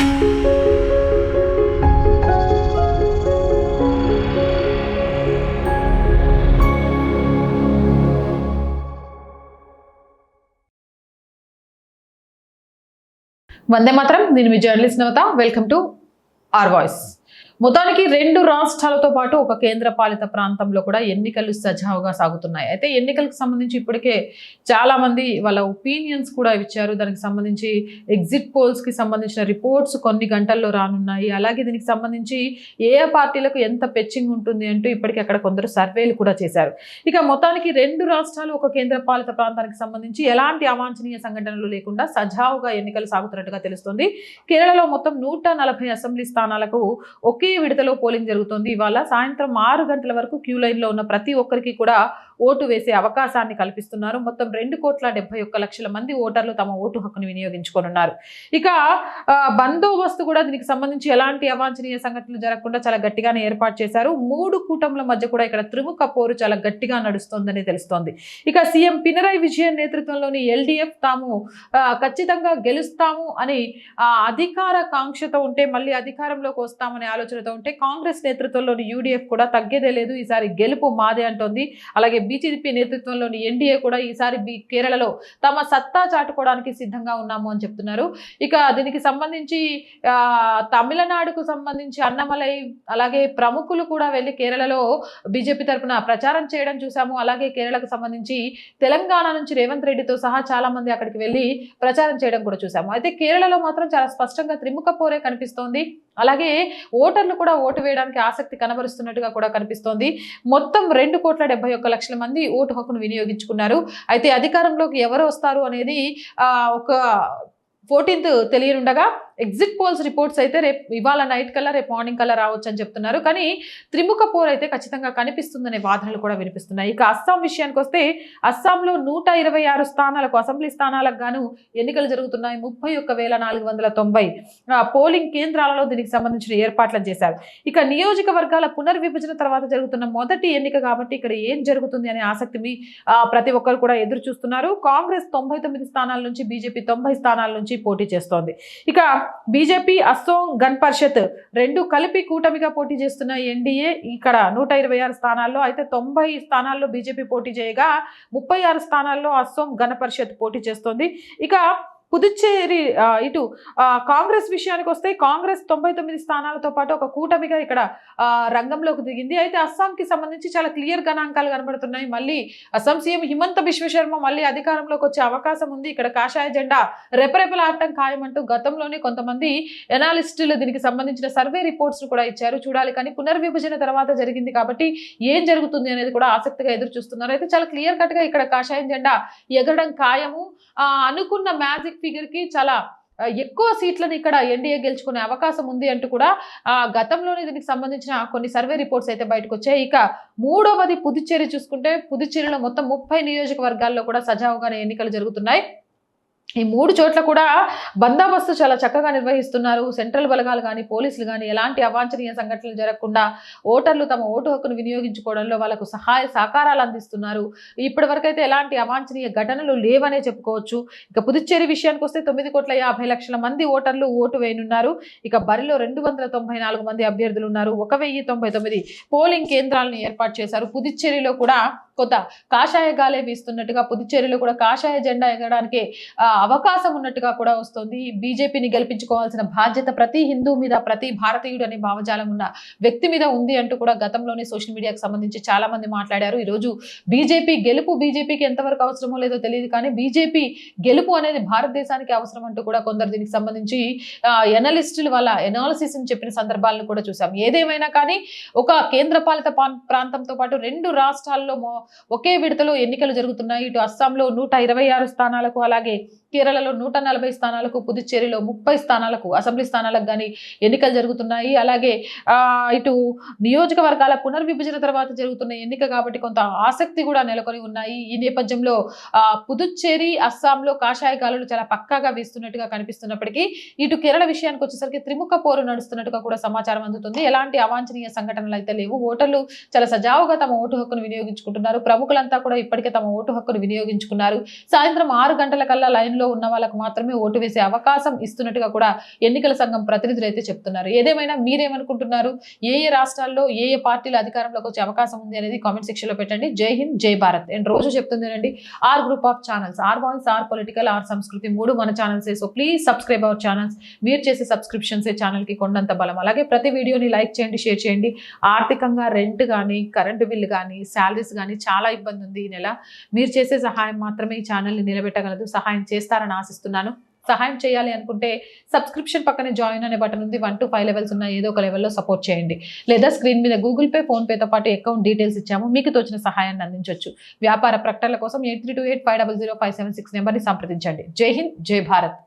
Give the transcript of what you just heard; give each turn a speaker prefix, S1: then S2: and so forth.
S1: వందే మాత్రం. నేను మీ journalist Navatha. Welcome to R voice. మొత్తానికి రెండు రాష్ట్రాలతో పాటు ఒక కేంద్ర పాలిత ప్రాంతంలో కూడా ఎన్నికలు సజావుగా సాగుతున్నాయి. అయితే ఎన్నికలకు సంబంధించి ఇప్పటికే చాలా మంది వాళ్ళ ఒపీనియన్స్ కూడా ఇచ్చారు. దానికి సంబంధించి ఎగ్జిట్ పోల్స్ కి సంబంధించిన రిపోర్ట్స్ కొన్ని గంటల్లో రానున్నాయి. అలాగే దీనికి సంబంధించి ఏ పార్టీలకు ఎంత పెచ్చింగ్ ఉంటుంది అంటూ ఇప్పటికే అక్కడ కొందరు సర్వేలు కూడా చేశారు. ఇక మొత్తానికి రెండు రాష్ట్రాలు ఒక కేంద్ర పాలిత ప్రాంతానికి సంబంధించి ఎలాంటి అవాంఛనీయ సంఘటనలు లేకుండా సజావుగా ఎన్నికలు సాగుతున్నట్టుగా తెలుస్తోంది. కేరళలో మొత్తం 140 అసెంబ్లీ స్థానాలకు ఒకే విడతలో పోలింగ్ జరుగుతోంది. ఇవాళ సాయంత్రం 6 గంటల వరకు క్యూ లైన్ లో ఉన్న ప్రతి ఒక్కరికి కూడా ఓటు వేసే అవకాశాన్ని కల్పిస్తున్నారు. మొత్తం 2,71,00,000 మంది ఓటర్లు తమ ఓటు హక్కును వినియోగించుకోనున్నారు. ఇక బందోబస్తు కూడా దీనికి సంబంధించి ఎలాంటి అవాంఛనీయ సంఘటనలు జరగకుండా చాలా గట్టిగానే ఏర్పాటు చేశారు. 3 కూటముల మధ్య కూడా ఇక్కడ త్రిముఖ పోరు చాలా గట్టిగా నడుస్తోందని తెలుస్తోంది. ఇక సీఎం పినరయ్ విజయన్ నేతృత్వంలోని ఎల్డీఎఫ్ తాము ఖచ్చితంగా గెలుస్తాము అని అధికార కాంక్షతో ఉంటే, మళ్ళీ అధికారంలోకి వస్తామనే ఆలోచనతో ఉంటే, కాంగ్రెస్ నేతృత్వంలోని యూడీఎఫ్ కూడా తగ్గేదే లేదు, ఈసారి గెలుపు మాదే అంటోంది. అలాగే బీజేపీ నేతృత్వంలోని ఎన్డీఏ కూడా ఈసారి కేరళలో తమ సత్తా చాటుకోవడానికి సిద్ధంగా ఉన్నాము అని చెప్తున్నారు. ఇక దీనికి సంబంధించి తమిళనాడుకు సంబంధించి అన్నమలై అలాగే ప్రముఖులు కూడా వెళ్ళి కేరళలో బీజేపీ తరఫున ప్రచారం చేయడం చూసాము. అలాగే కేరళకు సంబంధించి తెలంగాణ నుంచి రేవంత్ రెడ్డితో సహా చాలా మంది అక్కడికి వెళ్ళి ప్రచారం చేయడం కూడా చూసాము. అయితే కేరళలో మాత్రం చాలా స్పష్టంగా త్రిముఖ పోరే కనిపిస్తోంది. అలాగే ఓటర్లు కూడా ఓటు వేయడానికి ఆసక్తి కనబరుస్తున్నట్టుగా కూడా కనిపిస్తోంది. మొత్తం 2,71,00,000 మంది ఓటు హక్కును వినియోగించుకున్నారు. అయితే అధికారంలోకి ఎవరు వస్తారు అనేది ఒక 14th తెలియనుండగా ఎగ్జిట్ పోల్స్ రిపోర్ట్స్ అయితే ఇవాళ నైట్ కల్లా రేపు మార్నింగ్ కల్లా రావచ్చు అని చెప్తున్నారు. కానీ త్రిముఖ పోర్ అయితే ఖచ్చితంగా కనిపిస్తుందనే వాదనలు కూడా వినిపిస్తున్నాయి. ఇక అస్సాం విషయానికి వస్తే, అస్సాంలో 126 స్థానాలకు అసెంబ్లీ స్థానాలకు గాను ఎన్నికలు జరుగుతున్నాయి. 31,490 పోలింగ్ కేంద్రాలలో దీనికి సంబంధించిన ఏర్పాట్లను చేశారు. ఇక నియోజకవర్గాల పునర్విభజన తర్వాత జరుగుతున్న మొదటి ఎన్నిక కాబట్టి ఇక్కడ ఏం జరుగుతుంది అనే ఆసక్తి ప్రతి ఒక్కరు కూడా ఎదురు చూస్తున్నారు. కాంగ్రెస్ 99 స్థానాల నుంచి, బీజేపీ 90 స్థానాల నుంచి పోటీ చేస్తోంది. ఇక బీజేపీ, అసోం గణ పరిషత్ రెండు కలిపి కూటమిగా పోటీ చేస్తున్న ఎన్డీఏ ఇక్కడ 126 స్థానాల్లో, అయితే 90 స్థానాల్లో బీజేపీ పోటీ చేయగా 36 స్థానాల్లో అసోం గణ పరిషత్ పోటీ చేస్తోంది. ఇక పుదుచ్చేరి ఇటు కాంగ్రెస్ విషయానికి వస్తే, కాంగ్రెస్ 99 స్థానాలతో పాటు ఒక కూటమిగా ఇక్కడ రంగంలోకి దిగింది. అయితే అస్సాంకి సంబంధించి చాలా క్లియర్ గణాంకాలు కనబడుతున్నాయి. మళ్ళీ అస్సాం సీఎం హిమంత బిశ్వ శర్మ మళ్ళీ అధికారంలోకి వచ్చే అవకాశం ఉంది. ఇక్కడ కాషాయ జెండా రెపరెపలాడటం ఖాయమంటూ గతంలోనే కొంతమంది ఎనాలిస్టులు దీనికి సంబంధించిన సర్వే రిపోర్ట్స్ కూడా ఇచ్చారు. చూడాలి. కానీ పునర్విభజన తర్వాత జరిగింది కాబట్టి ఏం జరుగుతుంది అనేది కూడా ఆసక్తిగా ఎదురు చూస్తున్నారు. అయితే చాలా క్లియర్ కట్ గా ఇక్కడ కాషాయం జెండా ఎగరడం ఖాయము. అనుకున్న మ్యాజిక్ ఫిగర్ కి చాలా ఎక్కువ సీట్లను ఇక్కడ ఎన్డీఏ గెలుచుకునే అవకాశం ఉంది అంటూ కూడా గతంలోనే దీనికి సంబంధించిన కొన్ని సర్వే రిపోర్ట్స్ అయితే బయటకు వచ్చాయి. ఇక మూడవది పుదుచ్చేరి చూసుకుంటే, పుదుచ్చేరిలో మొత్తం 30 నియోజకవర్గాల్లో కూడా సజావుగానే ఎన్నికలు జరుగుతున్నాయి. ఈ 3 చోట్ల కూడా బందోబస్తు చాలా చక్కగా నిర్వహిస్తున్నారు. సెంట్రల్ బలగాలు కానీ, పోలీసులు కానీ ఎలాంటి అవాంఛనీయ సంఘటనలు జరగకుండా ఓటర్లు తమ ఓటు హక్కును వినియోగించుకోవడంలో వాళ్ళకు సహాయ సహకారాలు అందిస్తున్నారు. ఇప్పటి వరకు అయితే ఎలాంటి అవాంఛనీయ ఘటనలు లేవనే చెప్పుకోవచ్చు. ఇక పుదుచ్చేరి విషయానికి వస్తే 9,50,00,000 మంది ఓటర్లు ఓటు వేయనున్నారు. ఇక బరిలో 294 మంది అభ్యర్థులు ఉన్నారు. 1,099 పోలింగ్ కేంద్రాలను ఏర్పాటు చేశారు. పుదుచ్చేరిలో కూడా కొత్త కాషాయ గాలే వీస్తున్నట్టుగా, పుదుచ్చేరిలో కూడా కాషాయ జెండా ఎగరడానికి అవకాశం ఉన్నట్టుగా కూడా వస్తుంది. బీజేపీని గెలిపించుకోవాల్సిన బాధ్యత ప్రతి హిందూ మీద, ప్రతి భారతీయుడు అనే భావజాలం ఉన్న వ్యక్తి మీద ఉంది అంటూ కూడా గతంలోనే సోషల్ మీడియాకు సంబంధించి చాలా మంది మాట్లాడారు. ఈరోజు బీజేపీ గెలుపు బీజేపీకి ఎంతవరకు అవసరమో లేదో తెలియదు, కానీ బీజేపీ గెలుపు అనేది భారతదేశానికి అవసరం అంటూ కూడా కొందరు దీనికి సంబంధించి ఎనలిస్టులు వాళ్ళ ఎనాలిసిస్ అని చెప్పిన సందర్భాలను కూడా చూసాం. ఏదేమైనా కానీ ఒక కేంద్రపాలిత ప్రాంతంతో పాటు 2 రాష్ట్రాల్లో ఒకే విడతలో ఎన్నికలు జరుగుతున్నాయి. ఇటు అస్సాంలో 126 స్థానాలకు, అలాగే కేరళలో 140 స్థానాలకు, పుదుచ్చేరిలో 30 స్థానాలకు అసెంబ్లీ స్థానాలకు కానీ ఎన్నికలు జరుగుతున్నాయి. అలాగే ఇటు నియోజకవర్గాల పునర్విభజన తర్వాత జరుగుతున్న ఎన్నిక కాబట్టి కొంత ఆసక్తి కూడా నెలకొని ఉన్నాయి. ఈ నేపథ్యంలో పుదుచ్చేరి, అస్సాంలో కాషాయ గాలులు చాలా పక్కాగా వీస్తున్నట్టుగా కనిపిస్తున్నప్పటికీ ఇటు కేరళ విషయానికి వచ్చేసరికి త్రిముఖ పోరు నడుస్తున్నట్టుగా కూడా సమాచారం అందుతుంది. ఎలాంటి అవాంఛనీయ సంఘటనలు అయితే లేవు. ఓటర్లు చాలా సజావుగా తమ ఓటు హక్కును వినియోగించుకుంటున్నారు. చేసుకున్నారు. ప్రముఖులంతా కూడా ఇప్పటికే తమ ఓటు హక్కును వినియోగించుకున్నారు. సాయంత్రం 6 గంటల కల్లా లైన్ లో ఉన్న వాళ్ళకు మాత్రమే ఓటు వేసే అవకాశం ఇస్తున్నట్టుగా కూడా ఎన్నికల సంఘం ప్రతినిధులు అయితే చెప్తున్నారు. ఏదేమైనా మీరేమనుకుంటున్నారు? ఏ రాష్ట్రాల్లో ఏ పార్టీలు అధికారంలోకి వచ్చే అవకాశం ఉంది అనేది కామెంట్ సెక్షన్ లో పెట్టండి. జై హింద్, జై భారత్. అండ్ రోజు చెప్తుందేనండి, R group of channels, R voice, R political, R Sanskriti 3 మన channels. So please subscribe our channels. మీరు చేసే సబ్స్క్రిప్షన్స్ ఛానల్ కి కొండంత బలం. అలాగే ప్రతి వీడియోని లైక్ చేయండి, షేర్ చేయండి. ఆర్థికంగా రెంట్ కానీ, కరెంటు బిల్లు కానీ, శాలరీస్ కానీ చాలా ఇబ్బంది ఉంది ఈ నెల. మీరు చేసే సహాయం మాత్రమే ఈ ఛానల్ని నిలబెట్టగలదు. సహాయం చేస్తారని ఆశిస్తున్నాను. సహాయం చేయాలి అనుకుంటే సబ్స్క్రిప్షన్ పక్కనే జాయిన్ అనే బటన్ ఉంది. 1 to 5 లెవెల్స్ ఉన్న ఏదో ఒక లెవెల్లో సపోర్ట్ చేయండి. లేదా స్క్రీన్ మీద గూగుల్ పే, ఫోన్ పేతో పాటు అకౌంట్ డీటెయిల్స్ ఇచ్చాము. మీకు తోచిన సహాయాన్ని అందించవచ్చు. వ్యాపార ప్రకటనల కోసం 8328500576 నెంబర్ని సంప్రదించండి. జై హింద్, జై భారత్.